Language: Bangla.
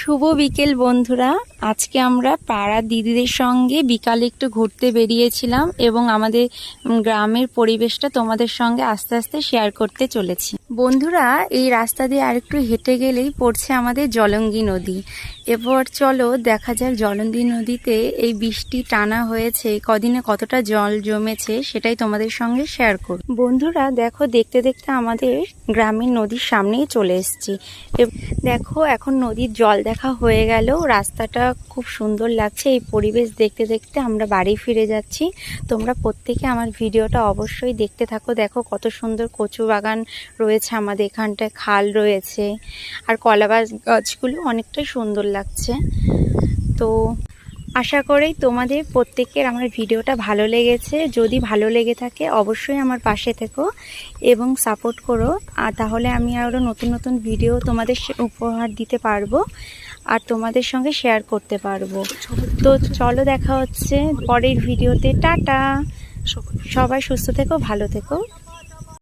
শুভ বিকেল বন্ধুরা। আজকে আমরা পাড়ার দিদিদের সঙ্গে বিকালে একটু ঘুরতে বেরিয়েছিলাম এবং আমাদের গ্রামের পরিবেশটা তোমাদের সঙ্গে আস্তে আস্তে শেয়ার করতে চলেছি। বন্ধুরা, এই রাস্তা দিয়ে আরেকটু হেঁটে গেলেই পড়ছে আমাদের জলঙ্গি নদী। এবার চলো দেখা যাক জলঙ্গি নদীতে এই বৃষ্টি টানা হয়েছে কদিনে কতটা জল জমেছে সেটাই তোমাদের সঙ্গে শেয়ার করব। বন্ধুরা দেখো, দেখতে দেখতে আমাদের গ্রামের নদীর সামনেই চলে এসেছি। দেখো এখন নদীর জল দেখা হয়ে গেল, রাস্তাটা খুব সুন্দর লাগছে। এই পরিবেশ দেখতে দেখতে আমরা বাড়ি ফিরে যাচ্ছি। তোমরা প্রত্যেকে আমার ভিডিওটা অবশ্যই দেখতে থাকো। দেখো কত সুন্দর কচু বাগান রয়েছে আমাদের এখানটায়, খাল রয়েছে আর কলা গাছগুলো অনেকটাই সুন্দর লাগছে। তো আশা করি তোমাদের প্রত্যেকের আমার ভিডিওটা ভালো লেগেছে। যদি ভালো লেগে থাকে অবশ্যই আমার পাশে থেকো এবং সাপোর্ট করো, আর তাহলে আমি আরও নতুন নতুন ভিডিও তোমাদের উপহার দিতে পারবো আর তোমাদের সঙ্গে শেয়ার করতে পারবো। তো চলো দেখা হচ্ছে পরের ভিডিওতে। টাটা, সবাই সুস্থ থেকো, ভালো থেকো।